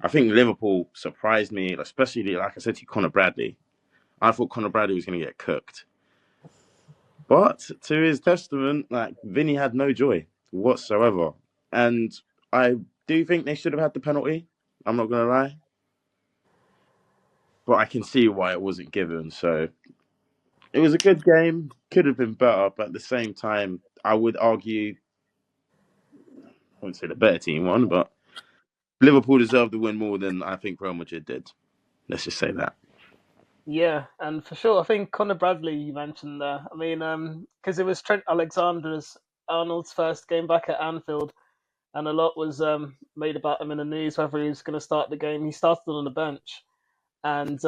I think Liverpool surprised me, especially like I said to you, Conor Bradley. I thought Conor Bradley was going to get cooked, but to his testament, like Vinny had no joy whatsoever, and I do think they should have had the penalty. I'm not going to lie, but I can see why it wasn't given. So it was a good game. Could have been better, but at the same time, I would argue, I wouldn't say the better team won, but Liverpool deserved the win more than I think Real Madrid did. Let's just say that. Yeah, and for sure, I think Conor Bradley you mentioned there. I mean, because it was Trent Alexander-Arnold's first game back at Anfield, and a lot was made about him in the news whether he was going to start the game. He started on the bench, and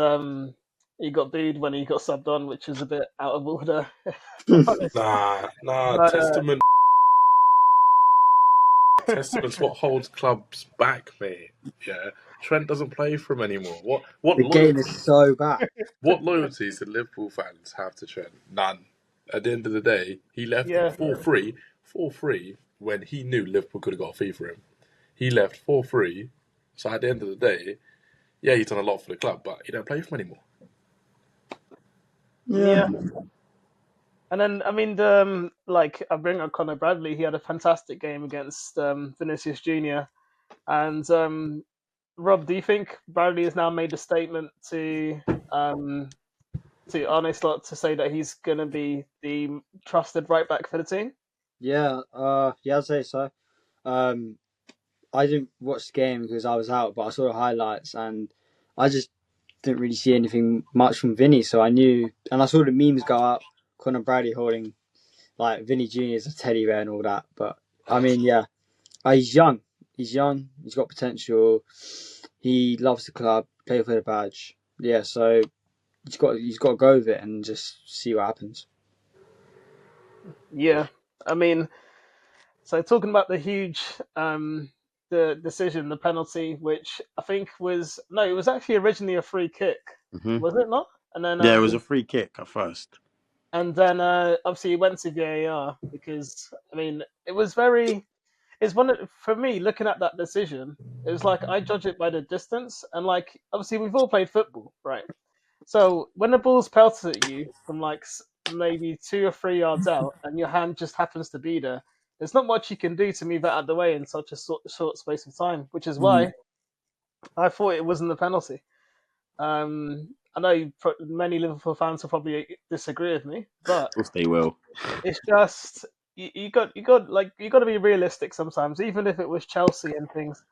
he got booed when he got subbed on, which was a bit out of order, if I'm honest. Nah. But Testament's what holds clubs back, mate. Yeah, Trent doesn't play for him anymore. What The game is loyalty? so bad. What loyalties do Liverpool fans have to Trent? None. At the end of the day, he left yeah, for free, when he knew Liverpool could have got a fee for him. He left for free. So at the end of the day, yeah, he's done a lot for the club, but he don't play for him anymore. yeah. And then, I mean, I bring up Conor Bradley. He had a fantastic game against Vinicius Junior. And Rob, do you think Bradley has now made a statement to Arne Slot to say that he's going to be the trusted right back for the team? Yeah, I'd say so. I didn't watch the game because I was out, but I saw the highlights and I just didn't really see anything much from Vinny. So I knew, and I saw the memes go up, Conor Bradley holding like Vinny Jr. as a teddy bear and all that. But I mean, yeah, he's young. He's young. He's got potential. He loves the club. Play for the badge. Yeah, so he's got to go with it and just see what happens. Yeah, I mean, so talking about the huge the decision, the penalty, which I think it was actually originally a free kick, Mm-hmm. was it not? And then Yeah, it was a free kick at first. obviously it went to VAR because I mean it was very. It's for me looking at that decision. It was like I judge it by the distance, and like obviously we've all played football, right? So when the ball's pelted at you from like maybe 2 or 3 yards out, and your hand just happens to be there, there's not much you can do to move it out of the way in such a short space of time. Which is why I thought it wasn't a penalty. I know many Liverpool fans will probably disagree with me, but Of course they will. it's just you got to be realistic sometimes, even if it was Chelsea and things.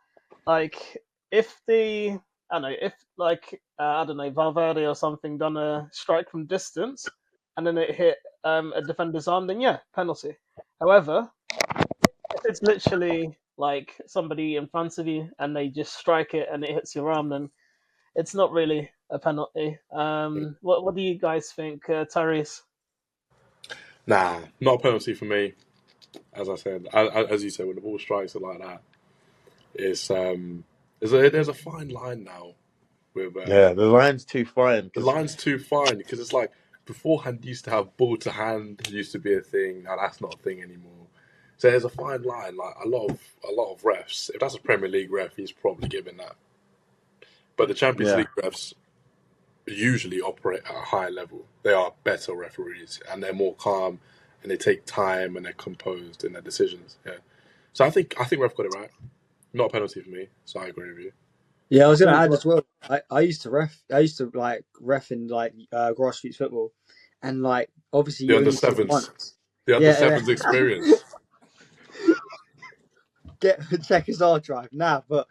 Like if the I don't know if I don't know Valverde or something done a strike from distance and then it hit a defender's arm, then yeah, penalty. However, if it's literally like somebody in front of you and they just strike it and it hits your arm, then it's not really a penalty. What do you guys think, Tyrese? Nah, not a penalty for me. As I said, as you said, when the ball strikes it like that, it's there's a fine line now with Yeah, the line's too fine. the line's too fine because it's like beforehand used to have ball to hand used to be a thing. Now that's not a thing anymore. So there's a fine line. Like a lot of refs. If that's a Premier League ref, he's probably given that. But the Champions Yeah. League refs usually operate at a higher level. They are better referees and they're more calm and they take time and they're composed in their decisions. Yeah. So I think ref got it right. Not a penalty for me. So I agree with you. Yeah, I was gonna add as well. I used to ref. I used to like ref in like grassroots football, and like obviously The you under only see it sevens. once. The under Yeah, sevens experience. Get check his hard drive now, but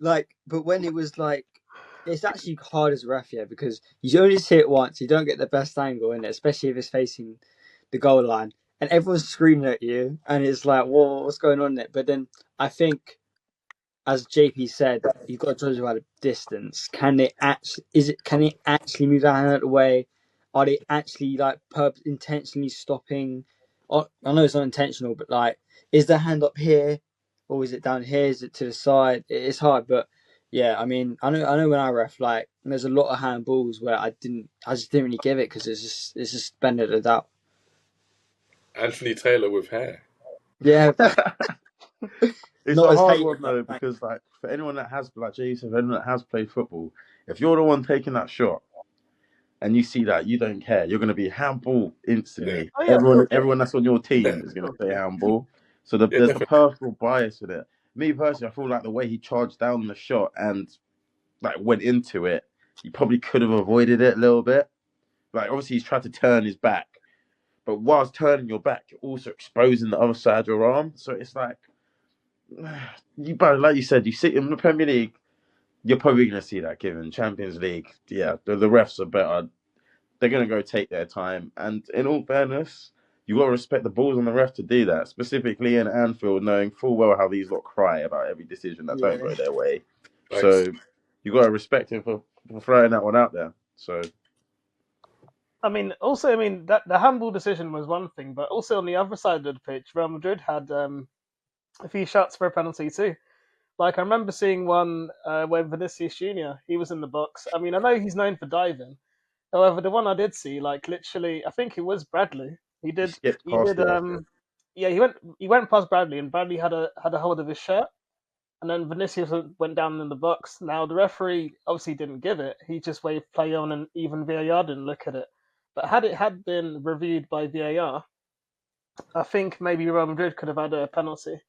like, but when it was like, it's actually hard as a ref, yeah, because you only see it once. You don't get the best angle in it, especially if it's facing the goal line, and everyone's screaming at you, and it's like, whoa, what's going on there? But then I think, as JP said, you've got to judge about the distance. Can they actually? Can they actually move that hand out of the way? Are they actually like intentionally stopping? I know it's not intentional, but like, is the hand up here, or is it down here? Is it to the side? It's hard, but yeah, I mean, I know when I ref, like, there's a lot of handballs where I just didn't really give it because it's just benefit of the doubt. Anthony Taylor with hair. Yeah. It's Not a as hard hated, one but though, because like for anyone that has, like Jay said, anyone that has played football, if you're the one taking that shot and you see that, you don't care. You're going to be handball Yeah, instantly. Oh yeah, of Everyone, course. everyone that's on your yeah, team is going to say handball. So yeah, there's the definitely. personal bias in it. Me personally, I feel like the way he charged down the shot and like went into it, he probably could have avoided it a little bit. Like obviously he's tried to turn his back, but whilst turning your back, you're also exposing the other side of your arm. So it's like like you said, you sit in the Premier League, you're probably going to see that given Champions League. Yeah, the refs are better. They're going to go take their time. And in all fairness, you got to respect the balls on the ref to do that, specifically in Anfield, knowing full well how these lot cry about every decision that don't yeah, go their way. Thanks. So you got to respect him for throwing that one out there. So I mean, also, I mean that the handball decision was one thing, but also on the other side of the pitch, Real Madrid had a few shots for a penalty too. Like I remember seeing one where Vinicius Junior he was in the box. I mean, I know he's known for diving. However, the one I did see, like literally, I think it was Bradley. He he did, skipped he past did. him. Yeah, he went past Bradley, and Bradley had a hold of his shirt, and then Vinicius went down in the box. Now the referee obviously didn't give it; he just waved play on, and even VAR didn't look at it. But had it had been reviewed by VAR, I think maybe Real Madrid could have had a penalty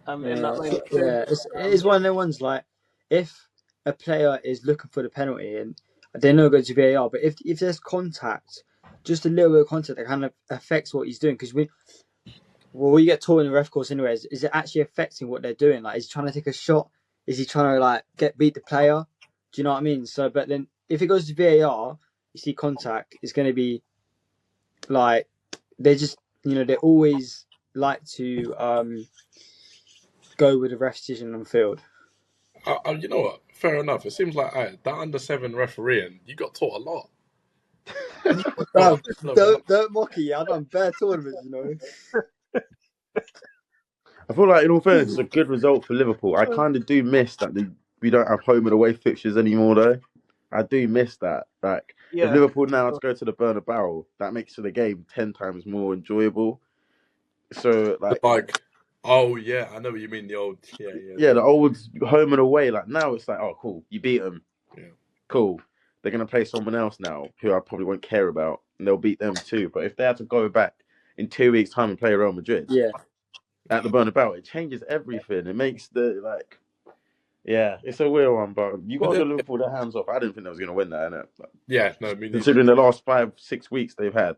in that yeah, moment too. yeah. It is one of the ones like if a player is looking for the penalty and they know it goes to VAR, but if there's contact, just a little bit of contact that kind of affects what he's doing because we get taught in the ref course anyways. Is it actually affecting what they're doing? Like, is he trying to take a shot? Is he trying to like beat the player? Do you know what I mean? So, but then if it goes to VAR, you see contact. It's going to be like they just they always like to go with the ref decision on the field. You know what? Fair enough. It seems like that under-7 refereeing, you got taught a lot. You got taught Bro, a hell of a lot. don't mock it. I've done bare tournaments. I feel like, in all fairness, it's a good result for Liverpool. I kind of do miss that we don't have home and away fixtures anymore, though. I do miss that. Like, if Yeah, Liverpool now had to go to the Bernabeu, that makes the game 10 times more enjoyable. So, But like, like, oh yeah, I know what you mean. The old, yeah, yeah, the old home and away. Like now, it's like, oh, cool, you beat them, yeah. cool. They're gonna play someone else now who I probably won't care about, and they'll beat them too. But if they had to go back in 2 weeks' time and play Real Madrid Yeah, at the Bernabeu, it changes everything. It makes the like. Yeah, it's a weird one, but you But got to then, give Liverpool their hands off. I didn't think they was going to win that, innit? yeah, no, me neither. Considering the last 5, 6 weeks they've had.